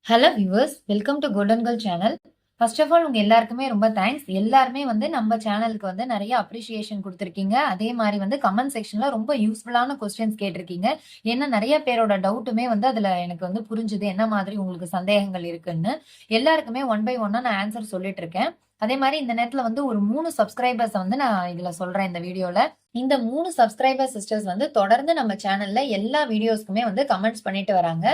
Hello viewers, welcome to golden girl channel. First of all உங்க எல்லாருக்குமே ரொம்ப thanks. எல்லாருமே வந்து நம்ம சேனலுக்கு வந்து நிறைய அப்ரிசியேஷன் கொடுத்துருக்கீங்க. அதே மாதிரி வந்து கமெண்ட் செக்ஷன்ல ரொம்ப யூஸ்ஃபுல்லான கொஸ்டின்ஸ் கேட்டிருக்கீங்க. ஏன்னா நிறைய பேரோட டவுட்டுமே வந்து அதுல எனக்கு வந்து புரிஞ்சுது, என்ன மாதிரி உங்களுக்கு சந்தேகங்கள் இருக்குன்னு. எல்லாருக்குமே ஒன் பை ஒன்னா நான் ஆன்சர் சொல்லிட்டு இருக்கேன். அதே மாதிரி இந்த நேரத்துல வந்து ஒரு 3 சப்ஸ்கிரைபர்ஸ் வந்து நான் இதுல சொல்றேன் இந்த வீடியோல. இந்த 3 சப்ஸ்கிரைபர் சிஸ்டர்ஸ் வந்து தொடர்ந்து நம்ம சேனல்ல எல்லா வீடியோஸ்க்குமே வந்து கமெண்ட்ஸ் பண்ணிட்டு வராங்க.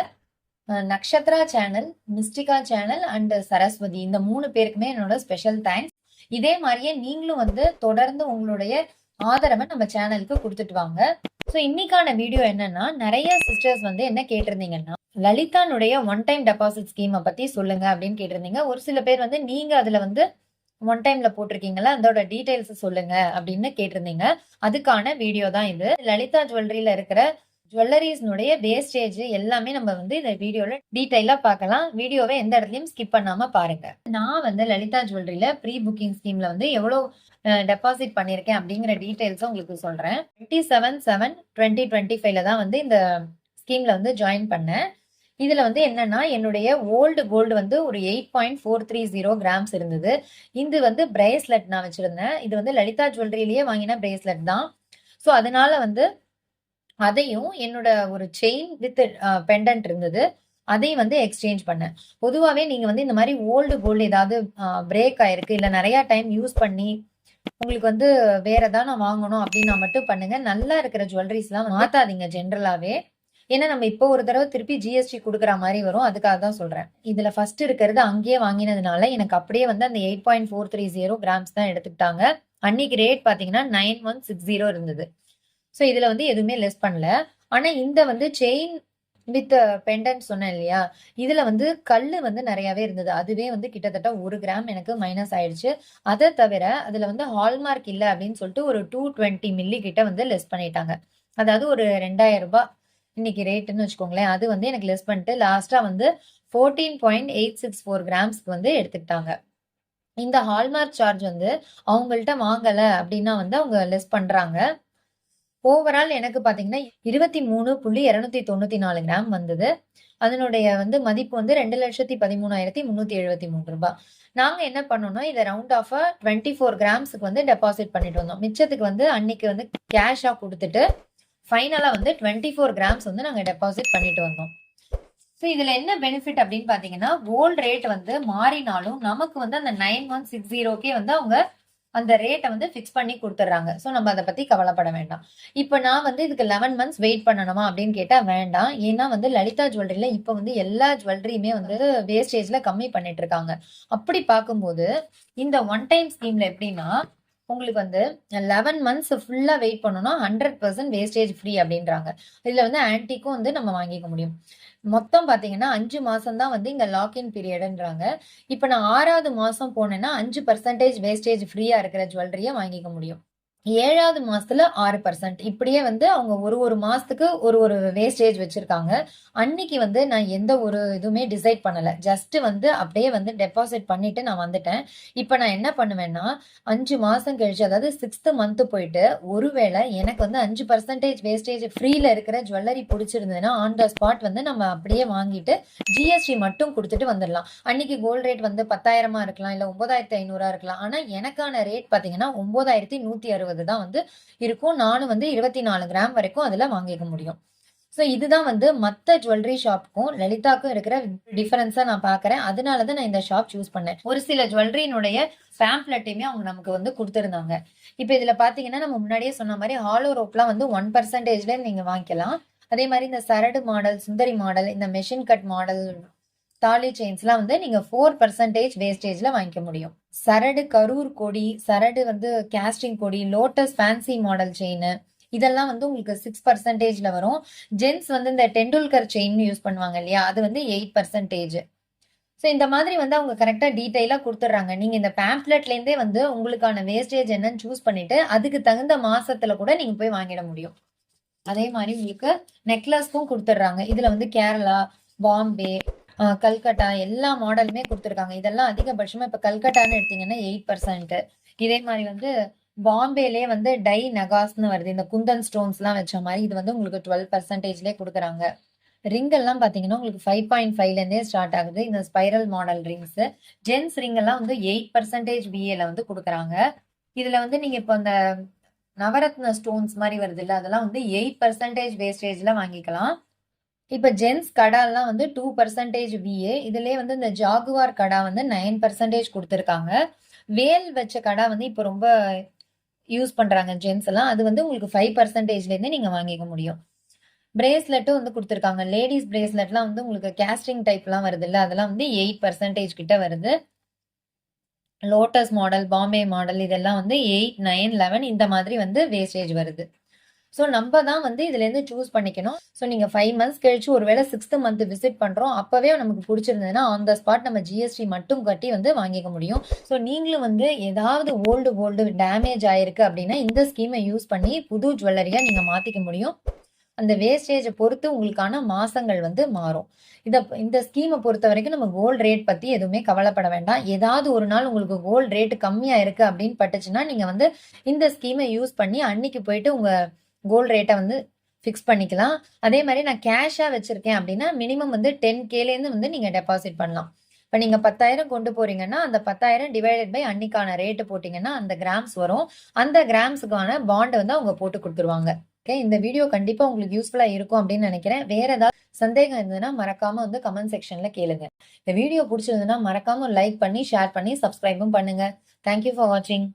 Nakshatra channel, Mystica channel and Saraswati, இந்த 3 பேருக்குமே என்னோட ஸ்பெஷல் தேங்க்ஸ். இதே மாதிரியே நீங்களும் வந்து தொடர்ந்து உங்களுடைய ஆதரவை நம்ம சேனலுக்கு கொடுத்துட்டு வாங்க. ஸோ இன்னைக்கான வீடியோ என்னன்னா, நிறைய சிஸ்டர்ஸ் வந்து என்ன கேட்டிருந்தீங்கன்னா, லலிதானுடைய ஒன் டைம் டெபாசிட் ஸ்கீமை பத்தி சொல்லுங்க அப்படின்னு கேட்டிருந்தீங்க. ஒரு சில பேர் வந்து நீங்க அதுல வந்து ஒன் டைம்ல போட்டிருக்கீங்களா, அதோட டீடைல்ஸ் சொல்லுங்க அப்படின்னு கேட்டிருந்தீங்க. அதுக்கான வீடியோ தான் இது. லலிதா ஜுவல்லரியில இருக்கிற ஜுவல்லரிஸ்னுடைய வேஸ்டேஜ் எல்லாமே நம்ம வந்து இந்த வீடியோல டீடைலா பார்க்கலாம். வீடியோவை எந்த இடத்துலயும் ஸ்கிப் பண்ணாம பாருங்க. நான் வந்து லலிதா ஜுவல்லரியில ப்ரீ புக்கிங் ஸ்கீம்ல வந்து எவ்வளவு டெபாசிட் பண்ணிருக்கேன் அப்படிங்கிற டீடைல்ஸ் உங்களுக்கு சொல்றேன். 27/7/2025 தான் வந்து இந்த ஸ்கீம்ல வந்து ஜாயின் பண்ணேன். இதுல வந்து என்னன்னா, என்னுடைய ஓல்டு கோல்டு வந்து ஒரு 8.430 கிராம்ஸ் இருந்தது. இது வந்து பிரேஸ்லெட் நான் வச்சிருந்தேன். இது வந்து லலிதா ஜுவல்லரியிலேயே வாங்கின பிரேஸ்லெட் தான். ஸோ அதனால வந்து அதையும் என்னோட ஒரு செயின் வித் பெண்டன்ட் இருந்தது, அதையும் வந்து எக்ஸ்சேஞ்ச் பண்ணேன். பொதுவாகவே நீங்க வந்து இந்த மாதிரி ஓல்டு கோல்டு ஏதாவது பிரேக் ஆயிருக்கு, இல்லை நிறைய டைம் யூஸ் பண்ணி உங்களுக்கு வந்து வேற ஏதாவது வாங்கணும் அப்படின்னா மட்டும் பண்ணுங்க. நல்லா இருக்கிற ஜுவல்லரிஸ்லாம் மாத்தாதீங்க ஜென்ரலாவே. ஏன்னா நம்ம இப்போ ஒரு தடவை திருப்பி ஜிஎஸ்டி கொடுக்குற மாதிரி வரும். அதுக்காக தான் சொல்றேன். இதுல ஃபர்ஸ்ட் இருக்கிறது அங்கேயே வாங்கினதுனால எனக்கு அப்படியே வந்து அந்த 8.430 கிராம்ஸ் தான் எடுத்துக்கிட்டாங்க. அன்னைக்கு ரேட் பாத்தீங்கன்னா 9160 இருந்தது. ஸோ இதுல வந்து எதுவுமே லெஸ் பண்ணல. ஆனா இந்த வந்து செயின் வித் பெண்டன்ட் சொன்னேன் இல்லையா, இதுல வந்து கல்லு வந்து நிறையவே இருந்தது. அதுவே வந்து கிட்டத்தட்ட 1 கிராம் எனக்கு மைனஸ் ஆயிடுச்சு. அதை தவிர அதுல வந்து ஹால்மார்க் இல்லை அப்படின்னு சொல்லிட்டு ஒரு 220 மில்லி கிட்ட வந்து லெஸ் பண்ணிட்டாங்க. அதாவது ஒரு 2000 ரூபாய் இன்னைக்கு ரேட்டுன்னு வச்சுக்கோங்களேன். அது வந்து எனக்கு லெஸ் பண்ணிட்டு லாஸ்டா வந்து 14.864 கிராம்ஸ்க்கு வந்து எடுத்துக்கிட்டாங்க. இந்த ஹால்மார்க் சார்ஜ் வந்து அவங்கள்ட்ட வாங்கல அப்படின்னா வந்து அவங்க லெஸ் பண்றாங்க. ஓவரால் எனக்கு பாத்தீங்கன்னா 23.294 கிராம் வந்தது. அதனுடைய வந்து மதிப்பு வந்து 2,13,373 ரூபாய். நாங்க என்ன பண்ணோம்னா, இதை ரவுண்ட் ஆஃப் 24 கிராம்ஸுக்கு வந்து டெபாசிட் பண்ணிட்டு வந்தோம். மிச்சத்துக்கு வந்து அன்னைக்கு வந்து கேஷா கொடுத்துட்டு ஃபைனலா வந்து 24 கிராம்ஸ் வந்து நாங்க டெபாசிட் பண்ணிட்டு வந்தோம். ஸோ இதுல என்ன பெனிஃபிட் அப்படின்னு பாத்தீங்கன்னா, கோல்டு ரேட் வந்து மாறினாலும் நமக்கு வந்து அந்த 9160 வந்து அவங்க அந்த ரேட்டை வந்து ஃபிக்ஸ் பண்ணி கொடுத்துட்றாங்க. ஸோ நம்ம அதை பத்தி கவலைப்பட வேண்டாம். இப்போ நான் வந்து இதுக்கு 11 மந்த்ஸ் வெயிட் பண்ணணுமா அப்படின்னு கேட்டா வேண்டாம். ஏன்னா வந்து லலிதா ஜுவல்லரியில இப்போ வந்து எல்லா ஜுவல்லரியுமே வந்து வேஸ்டேஜ்ல கம்மி பண்ணிட்டு இருக்காங்க. அப்படி பார்க்கும்போது இந்த ஒன் டைம் ஸ்கீம்ல எப்படின்னா, உங்களுக்கு வந்து 11 மந்த்ஸ் ஃபுல்லா வெயிட் பண்ணணும்னா 100% வேஸ்டேஜ் ஃப்ரீ அப்படின்றாங்க. இதுல வந்து ஆன்டிக்கும் வந்து நம்ம வாங்கிக்க முடியும். மொத்தம் பாத்தீங்கன்னா 5 மாசம் தான் வந்து இங்க லாக்இன் பீரியட்ன்றாங்க. இப்ப நான் 6வது மாசம் போனேன்னா 5% வேஸ்டேஜ் ஃப்ரீயா இருக்கிற ஜுவல்லரிய வாங்கிக்க முடியும். 7வது மாசத்துல 6%. இப்படியே வந்து அவங்க ஒரு மாசத்துக்கு ஒரு வேஸ்டேஜ் வச்சிருக்காங்க. அன்னைக்கு வந்து நான் எந்த ஒரு இதுவுமே டிசைட் பண்ணல. ஜஸ்ட் வந்து அப்படியே வந்து டெபாசிட் பண்ணிட்டு நான் வந்துட்டேன். இப்ப நான் என்ன பண்ணுவேன்னா, 5 மாசம் கழிச்சு அதாவது 6th மந்த் போயிட்டு ஒருவேளை எனக்கு வந்து 5% வேஸ்டேஜ் ஃப்ரீல இருக்கிற ஜுவல்லரி பிடிச்சிருந்ததுன்னா ஆன் த ஸ்பாட் வந்து நம்ம அப்படியே வாங்கிட்டு ஜிஎஸ்டி மட்டும் கொடுத்துட்டு வந்துடலாம். அன்னைக்கு கோல்டு ரேட் வந்து 10,000 இருக்கலாம், இல்ல 9,500 இருக்கலாம். ஆனா எனக்கான ரேட் பாத்தீங்கன்னா 9,160 தான் வந்து இருக்கும். நானும் வந்து 24 கிராம் வரைக்கும் அதுல வாங்கிக்க முடியும். சோ இதுதான் வந்து மத்த ஜுவல்லரி ஷாப்புக்கும் லலிதாக்கும் இருக்கிற டிஃபரன்ஸா நான் பாக்குறேன். அதனாலதான் நான் இந்த ஷாப் சூஸ் பண்ணேன். ஒரு சில ஜுவல்லரியினுடைய பேம்ப்ளெட்டையுமே அவங்க நமக்கு வந்து கொடுத்திருந்தாங்க. இப்ப இதுல பாத்தீங்கன்னா நம்ம முன்னாடியே சொன்ன மாதிரி ஹாலோ ரோப்லாம் வந்து 1%ல நீங்க வாங்கிக்கலாம். அதே மாதிரி இந்த சரடு மாடல், சுந்தரி மாடல், இந்த மெஷின் கட் மாடல் தாலி செயின்ஸ்லாம் வந்து நீங்க 4% வேஸ்டேஜ்ல வாங்கிக்க முடியும். சரடு கரூர் கொடி, சரடு வந்து கேஸ்டிங் கொடி, லோட்டஸ் ஃபேன்சி மாடல் செயின், இதெல்லாம் வந்து உங்களுக்கு 6%ல வரும். ஜென்ஸ் வந்து இந்த டெண்டுல்கர் செயின் யூஸ் பண்ணுவாங்க இல்லையா, அது வந்து 8%. ஸோ இந்த மாதிரி வந்து அவங்க கரெக்டா டீடைலா கொடுத்துட்றாங்க. நீங்க இந்த பேம்ப்ளெட்ல இருந்தே வந்து உங்களுக்கான வேஸ்டேஜ் என்னன்னு சூஸ் பண்ணிட்டு அதுக்கு தகுந்த மாசத்துல கூட நீங்க போய் வாங்கிட முடியும். அதே மாதிரி உங்களுக்கு நெக்லஸ்க்கும் கொடுத்துட்றாங்க. இதுல வந்து கேரளா, பாம்பே, கல்கட்டா எல்லா மாடலுமே கொடுத்துருக்காங்க. இதெல்லாம் அதிகபட்சமா இப்ப கல்கட்டான்னு எடுத்தீங்கன்னா 8%. இதே மாதிரி வந்து பாம்பேலே வந்து டை நகாஸ்ன்னு வருது. இந்த குந்தன் ஸ்டோன்ஸ் எல்லாம் வச்ச மாதிரி இது வந்து உங்களுக்கு 12%லே கொடுக்குறாங்க. ரிங் எல்லாம் பாத்தீங்கன்னா உங்களுக்கு 5.5ல இருந்தே ஸ்டார்ட் ஆகுது. இந்த spiral model rings. Gents ring எல்லாம் வந்து 8% VAல வந்து குடுக்குறாங்க. இதுல வந்து நீங்க இப்ப அந்த நவரத்ன ஸ்டோன்ஸ் மாதிரி வருது இல்ல, அதெல்லாம் வந்து 8% வேஸ்டேஜ்ல வாங்கிக்கலாம். இப்ப ஜென்ஸ் கடாலாம் வந்து 2% VA. இதுலயே வந்து இந்த ஜாகுவார் கடா வந்து 9% கொடுத்துருக்காங்க. வேல் வச்ச கடா வந்து இப்ப ரொம்ப யூஸ் பண்றாங்க ஜென்ஸ் எல்லாம். அது வந்து உங்களுக்கு 5%ல இருந்து நீங்க வாங்கிக்க முடியும். பிரேஸ்லெட்டும் வந்து கொடுத்துருக்காங்க. லேடிஸ் பிரேஸ்லெட்லாம் வந்து உங்களுக்கு கேஸ்டிங் டைப்லாம் வருது இல்ல, அதெல்லாம் வந்து 8% கிட்ட வருது. லோட்டஸ் மாடல், பாம்பே மாடல் இதெல்லாம் வந்து 8, 9, 11 இந்த மாதிரி வந்து வேஸ்டேஜ் வருது. ஸோ நம்ம தான் வந்து இதுலேருந்து சூஸ் பண்ணிக்கணும். ஸோ நீங்கள் 5 மந்த்ஸ் கழிச்சு ஒருவேளை 6th மந்த் விசிட் பண்ணுறோம், அப்போவே நமக்கு பிடிச்சிருந்ததுன்னா ஆன் த ஸ்பாட் நம்ம ஜிஎஸ்டி மட்டும் கட்டி வந்து வாங்கிக்க முடியும். ஸோ நீங்களும் வந்து ஏதாவது ஓல்டு டேமேஜ் ஆயிருக்கு அப்படின்னா இந்த ஸ்கீமை யூஸ் பண்ணி புது ஜுவல்லரியாக நீங்கள் மாற்றிக்க முடியும். அந்த வேஸ்டேஜை பொறுத்து உங்களுக்கான மாசங்கள் வந்து மாறும். இந்த ஸ்கீமை பொறுத்த வரைக்கும் நம்ம கோல்டு ரேட் பத்தி எதுவுமே கவலைப்பட வேண்டாம். ஏதாவது ஒரு நாள் உங்களுக்கு கோல்டு ரேட் கம்மியா இருக்கு அப்படின்னு பட்டுச்சுன்னா நீங்க வந்து இந்த ஸ்கீமை யூஸ் பண்ணி அன்னைக்கு போயிட்டு உங்க கோல்டு ரேட்டை வந்து ஃபிக்ஸ் பண்ணிக்கலாம். அதே மாதிரி நான் கேஷா வச்சிருக்கேன் அப்படின்னா மினிமம் வந்து 10Kலேருந்து வந்து நீங்க டெபாசிட் பண்ணலாம். இப்போ நீங்க 10,000 கொண்டு போறீங்கன்னா அந்த 10,000 டிவைடட் பை அன்னைக்கான ரேட்டு போட்டீங்கன்னா அந்த கிராம்ஸ் வரும். அந்த கிராம்ஸுக்கான பாண்ட் வந்து அவங்க போட்டு கொடுத்துருவாங்க. ஓகே, இந்த வீடியோ கண்டிப்பா உங்களுக்கு யூஸ்ஃபுல்லா இருக்கும் அப்படின்னு நினைக்கிறேன். வேற ஏதாவது சந்தேகம் இருந்ததுன்னா மறக்காம வந்து கமெண்ட் செக்ஷன்ல கேளுங்க. இந்த வீடியோ பிடிச்சிருந்ததுன்னா மறக்காம லைக் பண்ணி ஷேர் பண்ணி சப்ஸ்கிரைபும் பண்ணுங்க. தேங்க்யூ ஃபார் வாட்சிங்.